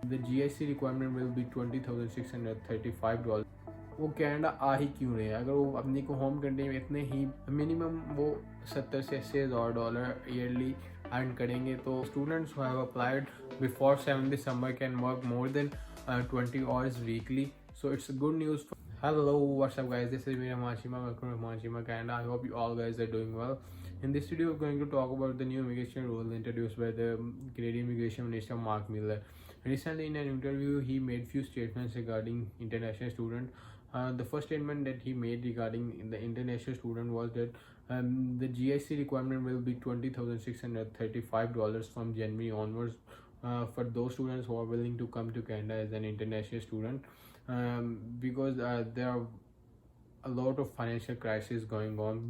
The GIC requirement will be $20,635. वो Canada आ ही क्यों रहे हैं? अगर वो अपनी को होम कंट्री में इतने ही मिनिमम वो 70 से $80,000 ईयरली अर्न करेंगे, तो students who have applied before 7 December can work more than 20 hours weekly. So it's good news. Hello, what's up guys? This is me Ramashima. Welcome to Ramashima Canada. I hope you all guys are doing well. In this video, we're going to talk about the new immigration rule introduced by the Canadian Immigration Minister Mark Miller. Recently, in an interview, he made few statements regarding international students. The first statement that he made regarding the international student was that the GIC requirement will be $20,635 from January onwards for those students who are willing to come to Canada as an international student, because there are a lot of financial crisis going on.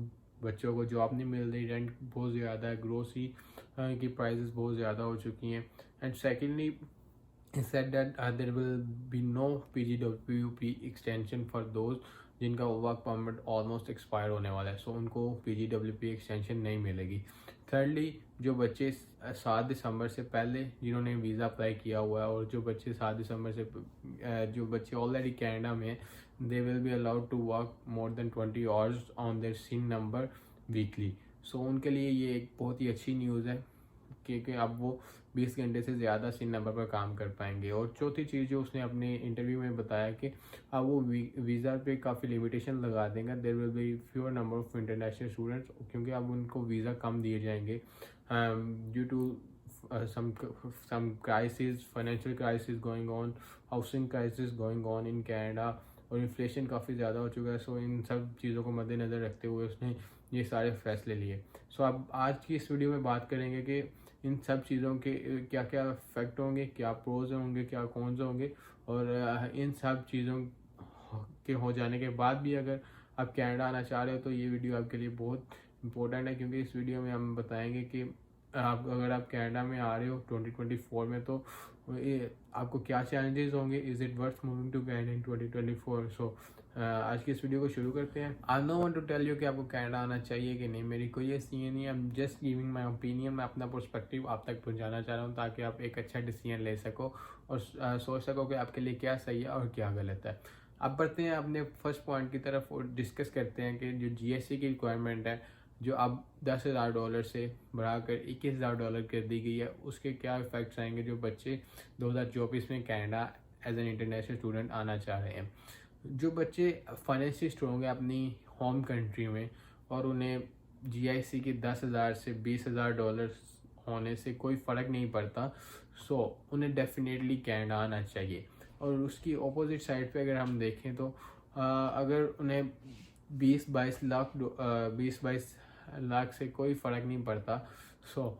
बच्चों को job नहीं मिल रही, rent बहुत ज़्यादा है, grocery की prices बहुत ज़्यादा हो चुकी हैं. And secondly he said that there will be no PGWP extension for those जिनका वर्क परमिट ऑलमोस्ट एक्सपायर होने वाला है, सो उनको PGWP एक्सटेंशन नहीं मिलेगी. थर्डली, जो बच्चे 7 दिसंबर से पहले जिन्होंने वीज़ा अप्लाई किया हुआ है और जो बच्चे 7 दिसंबर से जो बच्चे ऑलरेडी कनाडा में, they will be allowed to work more than 20 hours on their SIN number weekly. So उनके लिए ये एक बहुत ही अच्छी न्यूज़ है क्योंकि अब वो 20 घंटे से ज़्यादा सिन नंबर पर काम कर पाएंगे. और चौथी चीज़ जो उसने अपने इंटरव्यू में बताया कि अब वो वीज़ा पे काफ़ी लिमिटेशन लगा देंगे. There will be fewer number of international students, क्योंकि अब उनको वीज़ा कम दिए जाएंगे due to some crisis, financial crisis going on, housing crisis going on in Canada, और इन्फ्लेशन काफ़ी ज़्यादा हो चुका है. सो इन सब चीज़ों को मद्देनज़र रखते हुए उसने ये सारे फैसले लिए. सो अब आज की इस वीडियो में बात करेंगे कि इन सब चीज़ों के क्या क्या इफेक्ट होंगे, क्या प्रोज होंगे, क्या कॉन्स होंगे, और इन सब चीज़ों के हो जाने के बाद भी अगर आप कनाडा आना चाह रहे हो तो ये वीडियो आपके लिए बहुत इंपॉर्टेंट है, क्योंकि इस वीडियो में हम बताएंगे कि अगर आप कनाडा में आ रहे हो 2024 में तो ये आपको क्या चैलेंजेस होंगे. Is it worth moving to Canada in 2024? So आज की इस वीडियो को शुरू करते हैं. I no want to tell you कि आपको कनाडा आना चाहिए कि नहीं. मेरी कोई ऐसी नहीं है. I am just giving my opinion. मैं अपना पर्सपेक्टिव आप तक पहुंचाना चाह रहा हूँ ताकि आप एक अच्छा डिसीजन ले सको और सोच सको कि आपके लिए क्या सही है और क्या गलत है. अब बढ़ते हैं अपने फर्स्ट पॉइंट की तरफ और डिस्कस करते हैं कि जो GIC की रिक्वायरमेंट है जो अब $10,000 से बढ़ाकर $21,000 कर दी गई है, उसके क्या इफेक्ट्स आएंगे जो बच्चे 2024 में Canada as an international student आना चाह रहे हैं. जो बच्चे फाइनेंशियली स्ट्रॉन्ग है अपनी होम कंट्री में और उन्हें GIC के 10,000 से $20,000 होने से कोई फ़र्क नहीं पड़ता, सो उन्हें डेफिनेटली कनाडा आना चाहिए. और उसकी अपोजिट साइड पे अगर हम देखें तो अगर उन्हें 20-22 लाख से कोई फ़र्क नहीं पड़ता, सो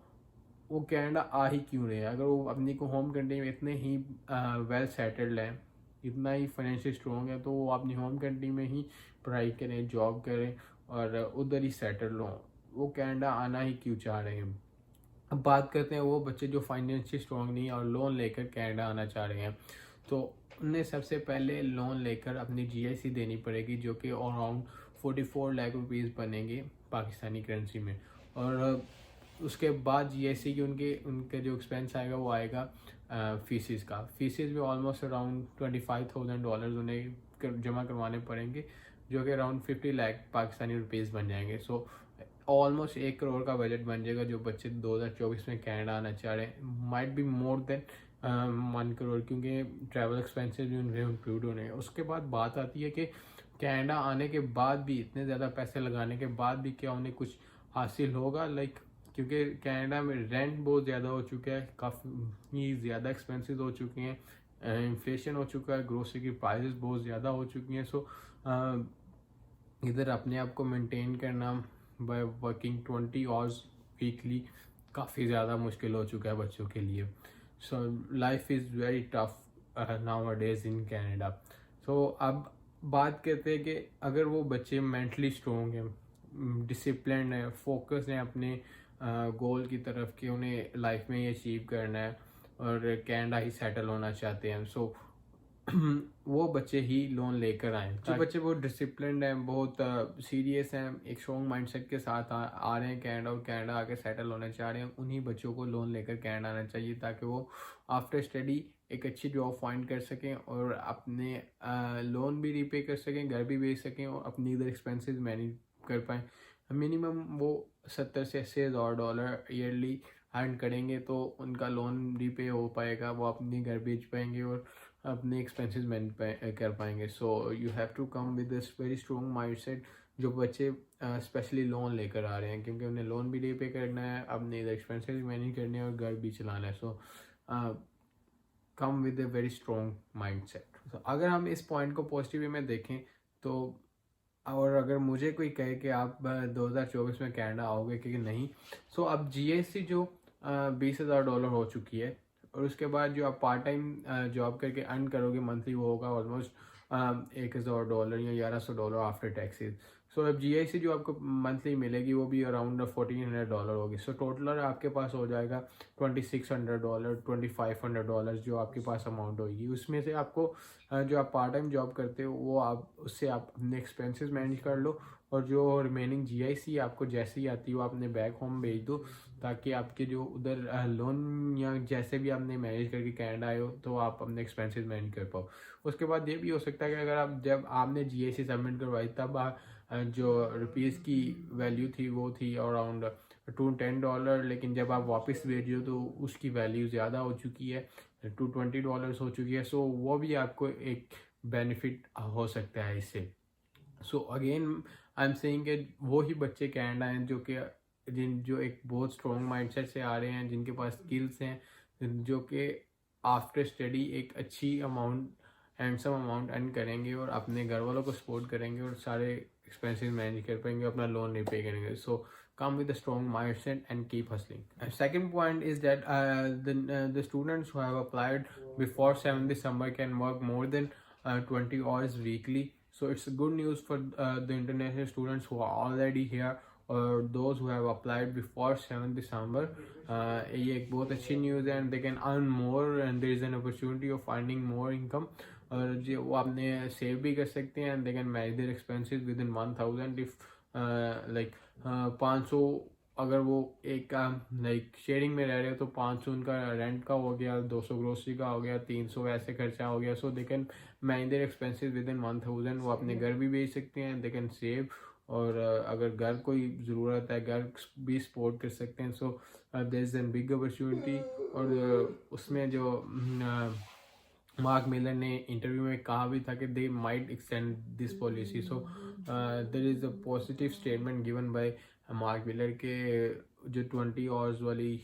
वो कनाडा आ ही क्यों रहे हैं? अगर वो अपनी को होम कंट्री में इतने ही वेल सेटल्ड हैं, इतना ही फाइनेंशियल स्ट्रॉन्ग है, तो वो अपनी होम कंट्री में ही पढ़ाई करें, जॉब करें और उधर ही सेटल हों. वो कनाडा आना ही क्यों चाह रहे हैं? अब बात करते हैं वो बच्चे जो फाइनेंशियल स्ट्रॉन्ग नहीं है और लोन लेकर कनाडा आना चाह रहे हैं. तो उन्हें सबसे पहले लोन लेकर अपनी GIC देनी पड़ेगी जो कि अराउंड 44 लाख रुपीज़ बनेंगे पाकिस्तानी करेंसी में. और उसके बाद GIC की उनके जो एक्सपेंस आएगा वो आएगा फीसिस का. फीसिस भी ऑलमोस्ट अराउंड $25,000 उन्हें जमा करवाने पड़ेंगे जो कि अराउंड 50 लाख पाकिस्तानी रुपीज़ बन जाएंगे. सो ऑलमोस्ट 1 करोड़ का बजट बन जाएगा जो बच्चे 2024 में कनाडा आना चाह रहे हैं. Might be more than 1 crore, क्योंकि ट्रैवल एक्सपेंसेस भी उनमें इंक्लूड होने हैं. उसके बाद बात आती है कि कनाडा आने के बाद भी इतने ज़्यादा पैसे लगाने के बाद भी क्या उन्हें कुछ हासिल होगा, क्योंकि कनाडा में रेंट बहुत ज़्यादा हो चुका है, काफ़ी ज़्यादा एक्सपेंसेस हो चुके हैं, इन्फ्लेशन हो चुका है, ग्रोसरी की प्राइसेस बहुत ज़्यादा हो चुकी हैं. सो इधर अपने आप को मेंटेन करना बाय वर्किंग 20 hours वीकली काफ़ी ज़्यादा मुश्किल हो चुका है बच्चों के लिए. So life is very tough nowadays in Canada. So अब बात करते हैं कि अगर वो बच्चे मेंटली स्ट्रॉन्ग हैं, डिसिप्लिन है, फोकस है अपने गोल की तरफ कि उन्हें लाइफ में ये अचीव करना है और कनाडा ही सेटल होना चाहते हैं, सो वो बच्चे ही लोन लेकर आए. जो बच्चे बहुत डिसिप्लिन हैं, बहुत सीरियस हैं, एक स्ट्रॉन्ग माइंडसेट के साथ आ रहे हैं कनाडा और कनाडा आके सेटल होना चाह रहे हैं, उन्हीं बच्चों को लोन लेकर कनाडा आना चाहिए ताकि वो आफ्टर स्टडी एक अच्छी जॉब फाइंड कर सकें और अपने लोन भी रीपे कर सकें, घर भी बेच सकें और अपनी इधर एक्सपेंसेस मैनेज कर पाएँ। मिनिमम वो 70 से 80,000 डॉलर ईयरली अर्न करेंगे तो उनका लोन रीपे हो पाएगा, वो अपनी घर बेच पाएंगे और अपने एक्सपेंसेस मैनेज कर पाएंगे। So you have to come with this very strong mindset. जो बच्चे स्पेशली लोन लेकर आ रहे हैं क्योंकि उन्हें लोन भी रीपे करना है, अपने इधर एक्सपेंसेस भी मैनेज करने हैं और घर भी चलाना है। So come with a very strong mindset. अगर हम इस पॉइंट को पॉजिटिव वे में देखें तो, और अगर मुझे कोई कहे कि आप 2024 में कनाडा आओगे कि नहीं, सो अब जीएससी जो 20,000 डॉलर हो चुकी है और उसके बाद जो आप पार्ट टाइम जॉब करके अर्न करोगे मंथली वो होगा ऑलमोस्ट 1,000 डॉलर या 1,100 डॉलर आफ्टर टैक्सेस। सो अब जीआईसी जो आपको मंथली मिलेगी वो भी अराउंड 1,400 डॉलर होगी। सो टोटल आपके पास हो जाएगा 2,600 डॉलर, 2,500 डॉलर जो आपके पास अमाउंट होगी। उसमें से आपको जो आप पार्ट टाइम जॉब करते हो वो आप उससे आप अपने एक्सपेंसेस मैनेज कर लो और जो रिमेनिंग जीआईसी आपको जैसे ही आती है वो अपने बैक होम भेज दो ताकि आपके जो उधर लोन या जैसे भी आपने मैनेज करके कनाडा आए हो तो आप अपने एक्सपेंसेस मैनेज कर पाओ। उसके बाद ये भी हो सकता है कि अगर आप जब आपने जीआईसी सबमिट करवाई तब जो रुपीज़ की वैल्यू थी वो थी अराउंड $210, लेकिन जब आप वापस भेजो तो उसकी वैल्यू ज़्यादा हो चुकी है, $220 हो चुकी है। सो वो भी आपको एक बेनिफिट हो सकता है इससे। So again I am saying कि वो ही बच्चे कनाडा हैं जो एक बहुत स्ट्रॉन्ग माइंडसेट से आ रहे हैं, जिनके पास स्किल्स हैं, जो कि आफ्टर स्टडी एक अच्छी अमाउंट हैंडसम अमाउंट अर्न करेंगे और अपने घर वालों को सपोर्ट करेंगे और सारे एक्सपेंसेस मैनेज कर पाएंगे, अपना लोन रिपे करेंगे। सो come with a strong mindset and keep hustling. Second point is that the students who have applied before 7 December can work more than 20 hours weekly. So it's good news for the international students who are already here or those who have applied before 7 December. ये एक बहुत अच्छी news है and they can earn more and there is an opportunity of earning more income. और जो वो आपने save भी कर सकते हैं and they can manage their expenses within 1,000 if like 500 अगर वो एक लाइक शेयरिंग में रह रहे हो तो 500 उनका रेंट का हो गया, 200 ग्रोसरी का हो गया, 300 ऐसे खर्चा हो गया। So they can manage their expenses within 1,000। वो अपने घर भी बेच सकते हैं, दे कैन सेव, और अगर घर कोई ज़रूरत है घर भी सपोर्ट कर सकते हैं। So there is an big opportunity. और उसमें जो मार्क मिलर ने इंटरव्यू में कहा भी था कि they might extend this policy. So there is a positive statement given by Mark Miller के जो 20 आवर्स वाली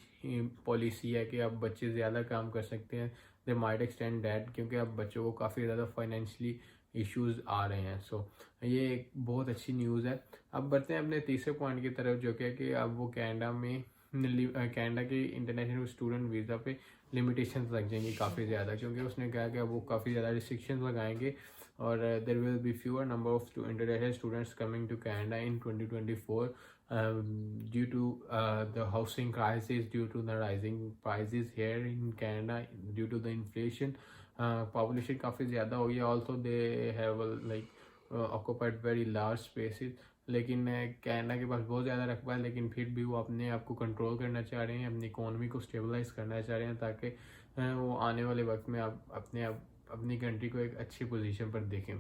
पॉलिसी है कि अब बच्चे ज़्यादा काम कर सकते हैं, दे माइट एक्सटेंड दैट, क्योंकि अब बच्चों को काफ़ी ज़्यादा फाइनेंशियली इश्यूज आ रहे हैं। सो ये एक बहुत अच्छी न्यूज़ है। अब बढ़ते हैं अपने तीसरे पॉइंट की तरफ, जो कि अब वो कनाडा के इंटरनेशनल स्टूडेंट वीज़ा पे लिमिटेशंस लग जाएंगी काफ़ी ज़्यादा, क्योंकि उसने कहा कि वो काफ़ी ज़्यादा रिस्ट्रिक्शंस लगाएंगे और there will be fewer number of international students coming to Canada in 2024 due to the housing crisis, due to the rising prices here in Canada, due to the inflation. Population काफ़ी ज़्यादा हो गया, also they have occupied very large spaces, लेकिन Canada के पास बहुत ज़्यादा रकबा है, लेकिन फिर भी वो अपने आप को कंट्रोल करना चाह रहे हैं, अपनी इकोनॉमी को स्टेबलाइज करना चाह रहे हैं ताकि वो आने वाले वक्त में अपनी कंट्री को एक अच्छी पोजीशन पर देखें,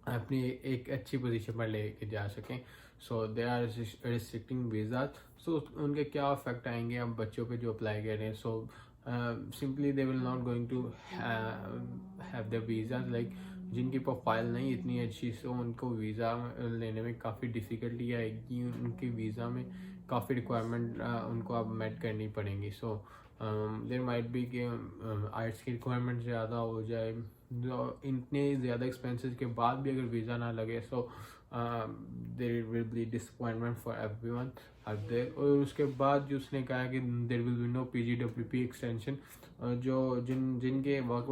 अपनी एक अच्छी पोजीशन पर लेके जा सकें। सो दे आर रिस्ट्रिक्टिंग वीज़ा। सो उनके क्या इफेक्ट आएंगे अब बच्चों पे जो अप्लाई कर रहे हैं। So simply they will not going to have the visa, like जिनकी प्रोफाइल नहीं इतनी अच्छी, सो उनको वीज़ा लेने में काफ़ी डिफ़िकल्टी आएगी, उनके वीज़ा में काफ़ी रिक्वायरमेंट उनको अब मेट करनी पड़ेंगी। सो देयर माइट बी कि आइट्स की रिक्वायरमेंट ज़्यादा हो जाए, जो इतने ज़्यादा एक्सपेंसेस के बाद भी अगर वीज़ा ना लगे, so there will be disappointment for everyone out there. और उसके बाद जो उसने कहा कि there will be no PGWP extension, जो जिनके वर्क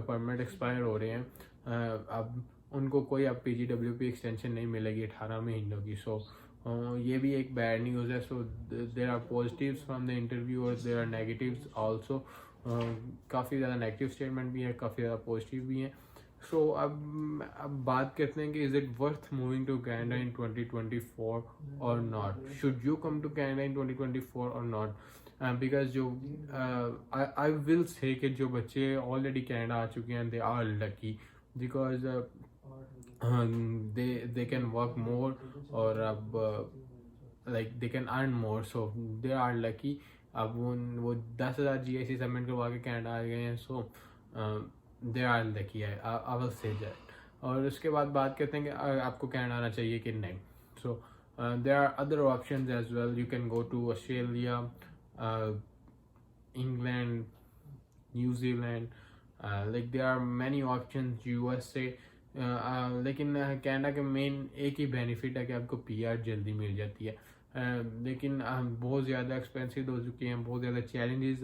परमिट एक्सपायर हो रहे हैं अब उनको कोई अब PGWP एक्सटेंशन नहीं मिलेगी 18 महीनों की। सो ये भी एक बैड न्यूज़ है। So there are positives from the interview और देयर आर नेगेटिव्स आल्सो। काफ़ी ज़्यादा नेगेटिव स्टेटमेंट भी है, काफ़ी ज़्यादा पॉजिटिव भी हैं। सो अब बात करते हैं कि is it worth moving to Canada in 2024 or not, should you come to Canada in 2024 or not. Because जो आई विल से कि जो बच्चे ऑलरेडी कनाडा आ चुके हैं they are lucky because they can work more और अब like they can earn more so they are lucky. अब वो 10,000 GIC सबमिट करवा के कनाडा आ गए हैं so they are lucky I will say that. और उसके बाद बात करते हैं कि आपको कनाडा आना चाहिए कि नहीं. So there are other options as well. You can go to Australia, England, New Zealand, like there are many options. USA लेकिन कनाडा के मेन एक ही बेनिफिट है कि आपको PR जल्दी मिल जाती है. लेकिन बहुत ज़्यादा एक्सपेंसिव हो चुकी हैं, बहुत ज़्यादा चैलेंजेस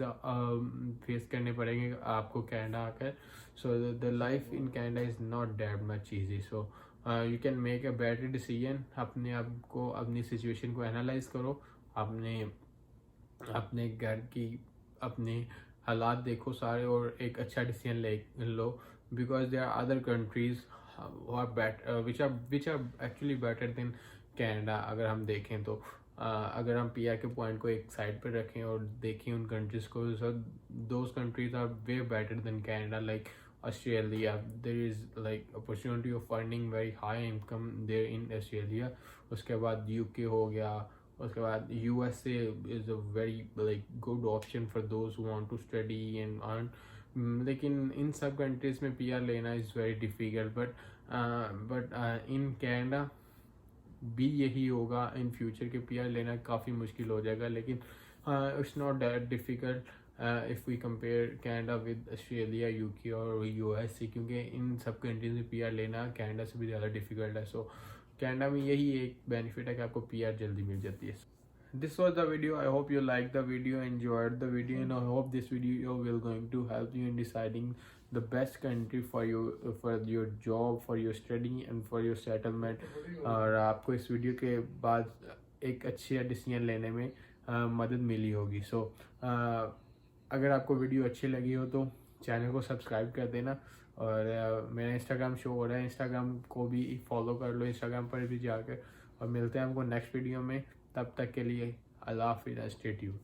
फेस करने पड़ेंगे आपको कनाडा आकर. So the life in Canada is not that much easy. So you can make a better decision. अपने आप को अपनी सिचुएशन को एनालाइज करो, अपने घर की अपने हालात देखो सारे और एक अच्छा डिसीजन ले लो. Because there are other countries which are actually better than Canada. अगर हम देखें तो अगर हम PR के पॉइंट को एक साइड पर रखें और देखें उन कंट्रीज को, those countries are way better than Canada. Like Australia, there is like opportunity of earning very high income there in Australia. उसके बाद UK हो गया, उसके बाद USA is a very like good option for those who want to study and earn. लेकिन इन सब countries में PR लेना is very difficult. But in Canada भी यही होगा इन फ्यूचर के PR लेना काफ़ी मुश्किल हो जाएगा. लेकिन it's not that difficult if we compare Canada with Australia, UK और USA, क्योंकि इन सब कंट्रीज में PR लेना कैनेडा से भी ज़्यादा डिफ़िकल्ट है. सो कैनेडा में यही एक बेनिफिट है कि आपको PR जल्दी मिल जाती है. This was the video. I hope you liked the video, enjoyed the video, and I hope this video will going to help you in deciding the best country for you, for your job, for your study and for your settlement. और आपको इस video के बाद एक अच्छी decision लेने में मदद मिली होगी. सो अगर आपको वीडियो अच्छी लगी हो तो चैनल को सब्सक्राइब कर देना. और मेरा इंस्टाग्राम शो हो रहा है, इंस्टाग्राम को भी फॉलो कर लो, इंस्टाग्राम पर भी जाकर. और मिलते हैं हमको नेक्स्ट वीडियो में. तब तक के लिए अल्लाह हाफिज़. Stay tuned.